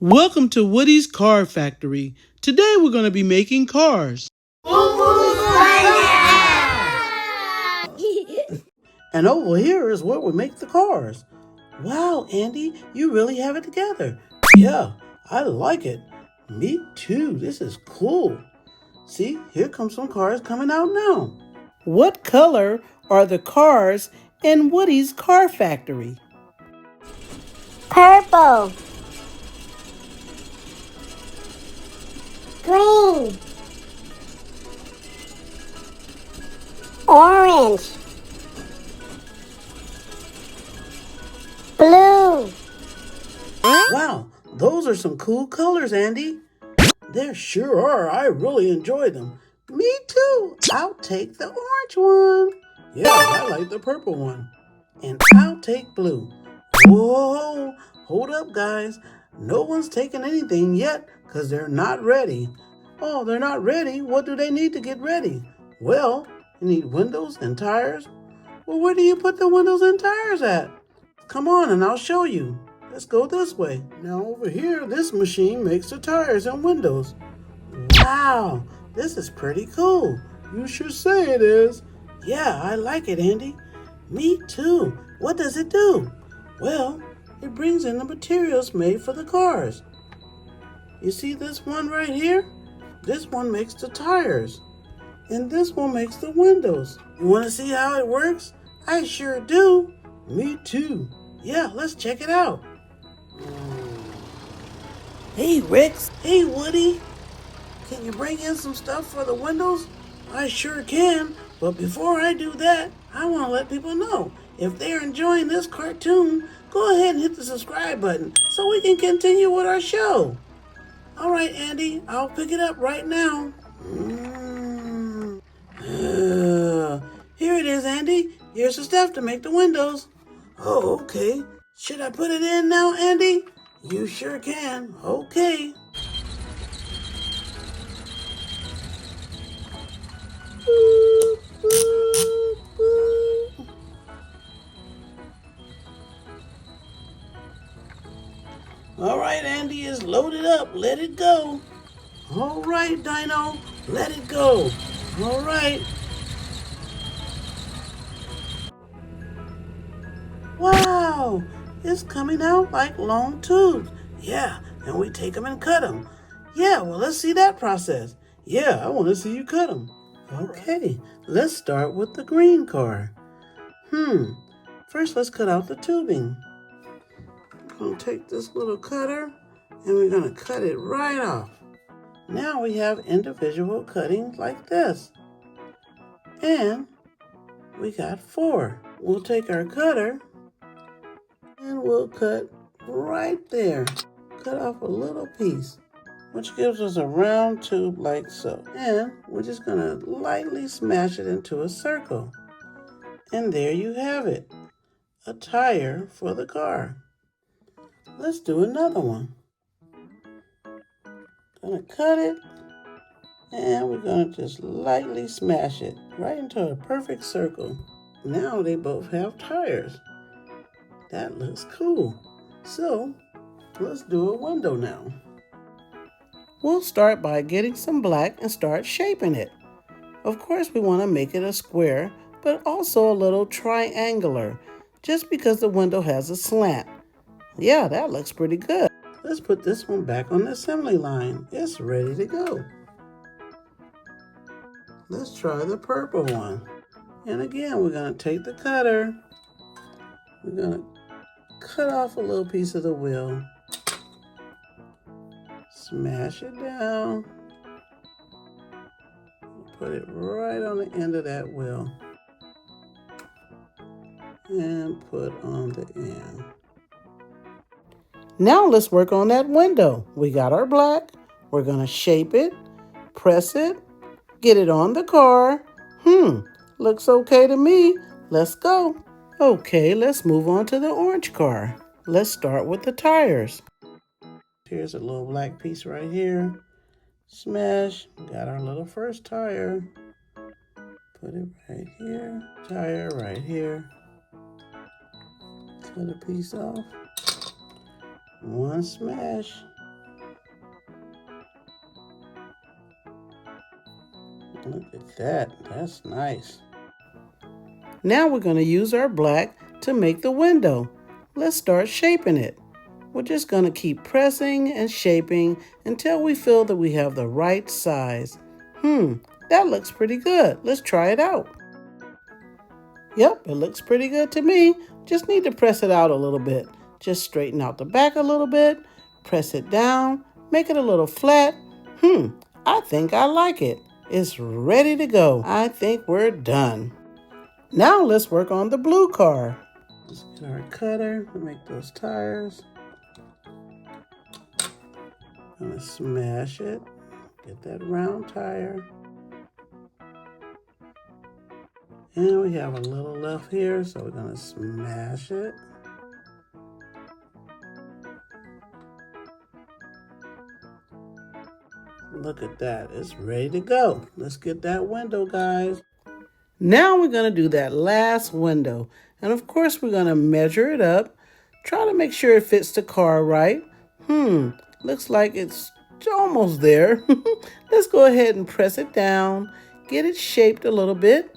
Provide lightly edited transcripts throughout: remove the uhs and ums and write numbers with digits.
Welcome to Woody's Car Factory. Today we're going to be making cars. And over here is where we make the cars. Wow, Andy, you really have it together. Yeah, I like it. Me too. This is cool. See, here comes some cars coming out now. What color are the cars in Woody's Car Factory? Purple, green, orange, blue. Wow, those are some cool colors, Andy. There sure are. I really enjoy them. Me too. I'll take the orange one. Yeah, I like the purple one. And I'll take blue. Whoa, hold up, guys. No one's taken anything yet because they're not ready. Oh, they're not ready? What do they need to get ready? Well, you need windows and tires. Well, where do you put the windows and tires at? Come on and I'll show you. Let's go this way. Now over here, this machine makes the tires and windows. Wow, this is pretty cool. You should say it is. Yeah, I like it, Andy. Me too. What does it do? Well, it brings in the materials made for the cars. You see this one right here? This one makes the tires. And this one makes the windows. You want to see how it works? I sure do. Me too. Yeah, let's check it out. Hey, Rex. Hey, Woody. Can you bring in some stuff for the windows? I sure can, but before I do that, I want to let people know. If they're enjoying this cartoon, go ahead and hit the subscribe button so we can continue with our show. All right, Andy, I'll pick it up right now. Here it is, Andy. Here's the stuff to make the windows. Oh, okay. Should I put it in now, Andy? You sure can. Okay. All right, Andy is loaded up. Let it go. All right, Dino. Let it go. All right. Wow, it's coming out like long tubes. Yeah, and we take them and cut them. Yeah, well, let's see that process. Yeah, I want to see you cut them. Okay, let's start with the green car. First let's cut out the tubing. I'm going to take this little cutter and we're going to cut it right off. Now we have individual cuttings like this. And we got 4. We'll take our cutter and we'll cut right there. Cut off a little piece, which gives us a round tube like so. And we're just gonna lightly smash it into a circle. And there you have it, a tire for the car. Let's do another one. Gonna cut it, and we're gonna just lightly smash it right into a perfect circle. Now they both have tires. That looks cool. So let's do a window now. We'll start by getting some black and start shaping it. Of course, we want to make it a square, but also a little triangular, just because the window has a slant. Yeah, that looks pretty good. Let's put this one back on the assembly line. It's ready to go. Let's try the purple one. And again, we're going to take the cutter. We're going to cut off a little piece of the wheel. Smash it down. Put it right on the end of that wheel. And put on the end. Now let's work on that window. We got our black. We're going to shape it, press it, get it on the car. Looks okay to me. Let's go. Okay, let's move on to the orange car. Let's start with the tires. Here's a little black piece right here. Smash. Got our little first tire. Put it right here. Tire right here. Cut a piece off. One smash. Look at that. That's nice. Now we're going to use our black to make the window. Let's start shaping it. We're just going to keep pressing and shaping until we feel that we have the right size. That looks pretty good. Let's try it out. Yep, it looks pretty good to me. Just need to press it out a little bit. Just straighten out the back a little bit, press it down, make it a little flat. I think I like it. It's ready to go. I think we're done. Now let's work on the blue car. Let's get our cutter to make those tires. Gonna smash it. Get that round tire. And we have a little left here, so we're gonna smash it. Look at that, it's ready to go. Let's get that window, guys. Now we're gonna do that last window. And of course, we're gonna measure it up. Try to make sure it fits the car right. Looks like it's almost there. Let's go ahead and press it down, get it shaped a little bit.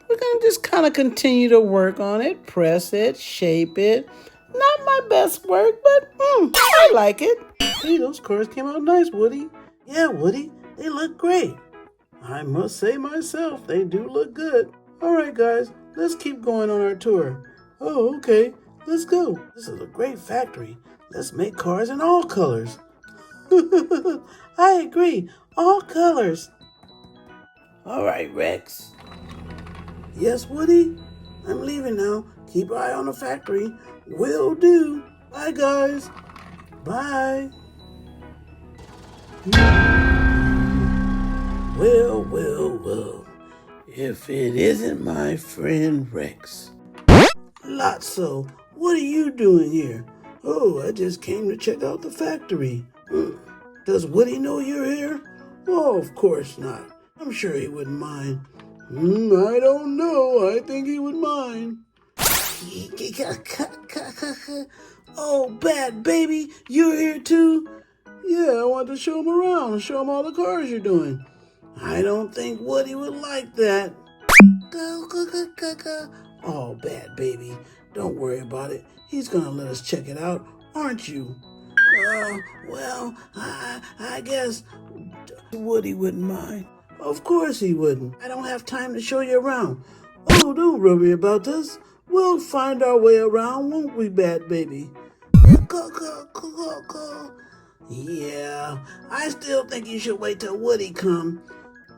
We're going to just kind of continue to work on it, press it, shape it. Not my best work, but I like it. Hey, those cars came out nice, Woody. Yeah, Woody, they look great. I must say myself, they do look good. All right, guys, let's keep going on our tour. Oh, okay, let's go. This is a great factory. Let's make cars in all colors. I agree, all colors. All right, Rex. Yes, Woody? I'm leaving now. Keep an eye on the factory. Will do. Bye, guys. Bye. Well. If it isn't my friend Rex. Lotso, what are you doing here? Oh, I just came to check out the factory. Does Woody know you're here? Oh, of course not. I'm sure he wouldn't mind. I don't know. I think he would mind. Oh, bad baby, you're here too? Yeah, I want to show him around, show him all the cars you're doing. I don't think Woody would like that. Oh, bad baby, don't worry about it. He's gonna let us check it out, aren't you? Well, I guess Woody wouldn't mind. Of course he wouldn't. I don't have time to show you around. Oh, don't worry about this. We'll find our way around, won't we, bad baby? Yeah, I still think you should wait till Woody come.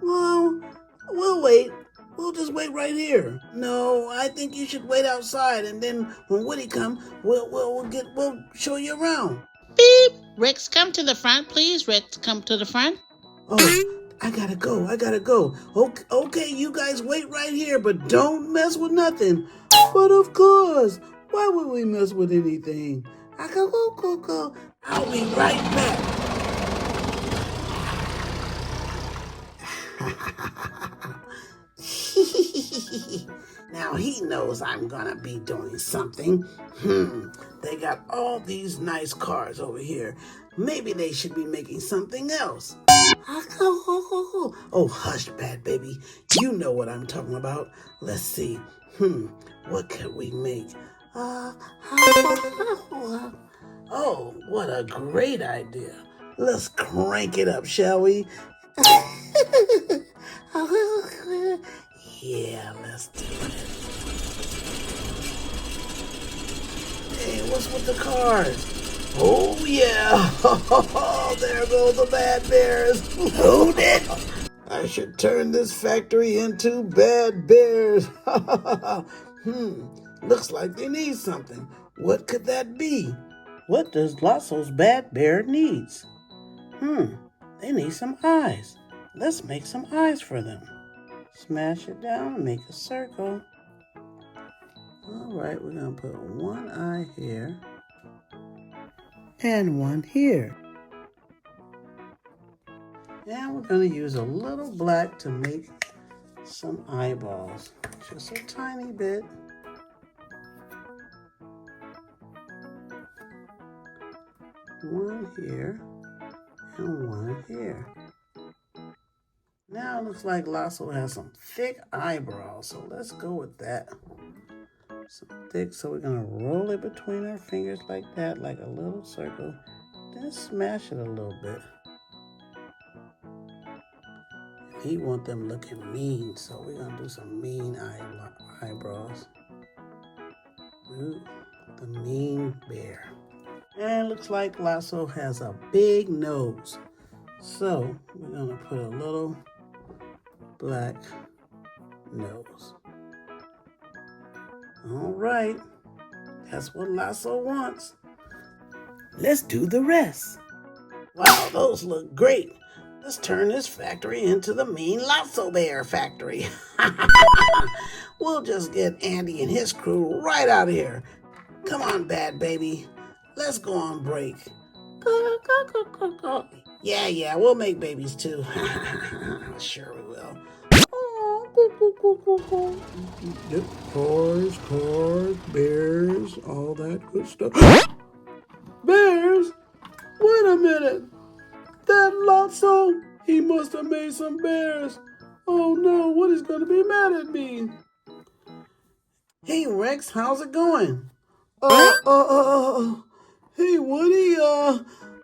Well, we'll wait. We'll just wait right here. No, I think you should wait outside, and then when Woody come, we'll show you around. Beep! Rex, come to the front, please. Rex, come to the front. Oh, I gotta go. Okay, you guys wait right here, but don't mess with nothing. But of course, why would we mess with anything? I'll be right back. Now he knows I'm gonna be doing something. They got all these nice cars over here. Maybe they should be making something else. Oh, hush, bad baby. You know what I'm talking about. Let's see. What could we make? Oh, what a great idea. Let's crank it up, shall we? Yeah, let's do it. Hey, what's with the cars? Oh, yeah. There go the bad bears. Hold it. I should turn this factory into bad bears. Looks like they need something. What could that be? What does Lotso's bad bear needs? They need some eyes. Let's make some eyes for them. Smash it down and make a circle. All right, we're going to put one eye here and one here. And we're going to use a little black to make some eyeballs. Just a tiny bit. One here and one here. Now it looks like Lotso has some thick eyebrows, so let's go with that. Some thick, so we're gonna roll it between our fingers like that, like a little circle. Then smash it a little bit. He want them looking mean, so we're gonna do some mean eyebrows. Ooh, the mean bear. And looks like Lotso has a big nose. So we're gonna put a little black nose. All right, that's what Lotso wants. Let's do the rest. Wow, those look great. Let's turn this factory into the mean Lotso Bear factory. We'll just get Andy and his crew right out of here. Come on, bad baby. Let's go on break. Yeah, we'll make babies too. Sure we will. Yep, cars, bears, all that good stuff. Bears? Wait a minute. That Lotso, he must have made some bears. Oh no, what is going to be mad at me? Hey Rex, how's it going? Hey Woody,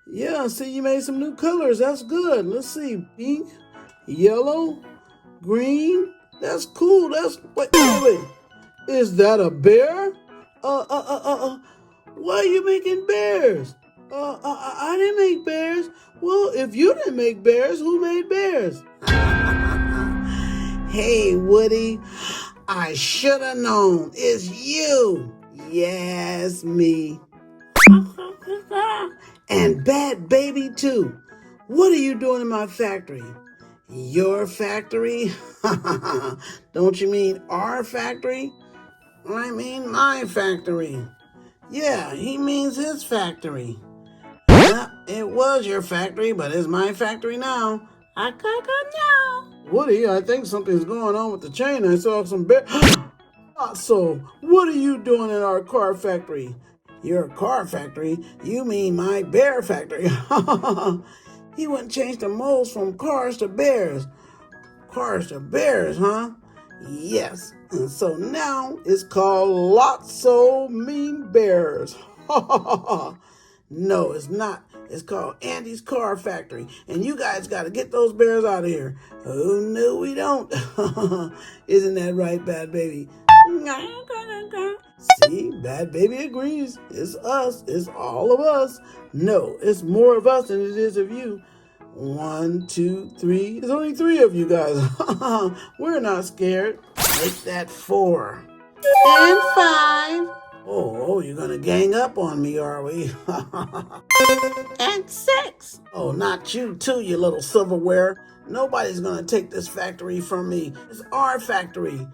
yeah, see you made some new colors. That's good. Let's see, pink, yellow, green. That's cool. Wait. Is that a bear? Why are you making bears? I didn't make bears. Well, if you didn't make bears, who made bears? Hey, Woody, I should have known. It's you. Yes, me. And Bad Baby, too. What are you doing in my factory? Your factory? Don't you mean our factory? I mean my factory. Yeah, he means his factory. Yeah, it was your factory, but it's my factory now. Woody, I think something's going on with the chain. I saw some bear. So, what are you doing in our car factory? Your car factory? You mean my bear factory? He wouldn't change the molds from cars to bears. Cars to bears, huh? Yes. And so now it's called Lotso Mean Bears. No, it's not. It's called Andy's Car Factory. And you guys got to get those bears out of here. Oh, no, we don't. Isn't that right, Bad Baby? See, Bad Baby agrees. It's us. It's all of us. No, it's more of us than it is of you. 1, 2, 3. There's only 3 of you guys. We're not scared. Make that 4. And 5. Oh, you're gonna gang up on me, are we? And 6. Oh, not you too, you little silverware. Nobody's gonna take this factory from me. It's our factory.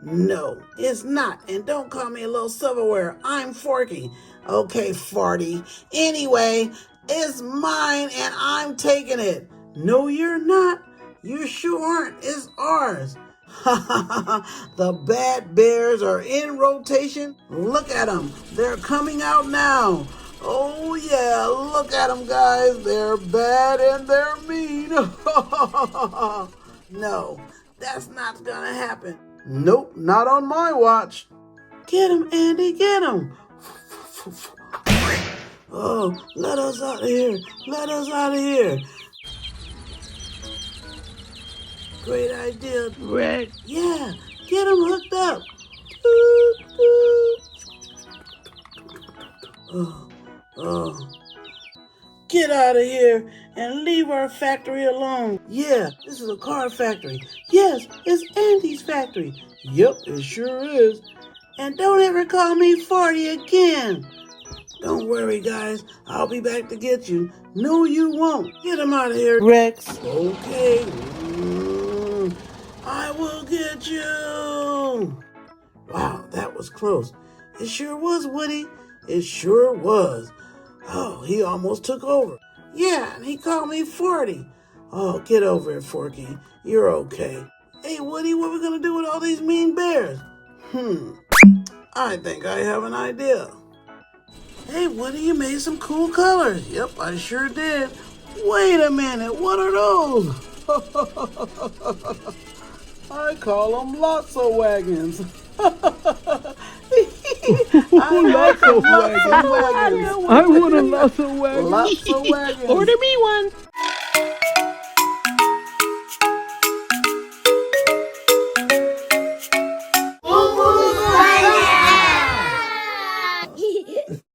No, it's not. And don't call me a little silverware. I'm Forky. Okay, Farty. Anyway, it's mine and I'm taking it. No, you're not. You sure aren't. It's ours. The bad bears are in rotation. Look at them. They're coming out now. Oh, yeah. Look at them, guys. They're bad and they're mean. No, that's not going to happen. Nope, not on my watch. Get him, Andy. Get him. Oh, let us out of here. Let us out of here. Great idea, Red. Yeah, get him hooked up. Oh. Get out of here and leave our factory alone. Yeah, this is a car factory. Yes, it's Andy's factory. Yep, it sure is. And don't ever call me 40 again. Don't worry, guys. I'll be back to get you. No, you won't. Get him out of here, Rex. Okay. I will get you. Wow, that was close. It sure was, Woody. It sure was. Oh, he almost took over. Yeah, and he called me 40. Oh, get over it, Forky. You're okay. Hey, Woody, what are we going to do with all these mean bears? I think I have an idea. Hey, Woody, you made some cool colors. Yep, I sure did. Wait a minute, what are those? I call them Lotso wagons. Lotso wagons. Wagons. I want a Lotso wagon. Lotso wagons. Order me one.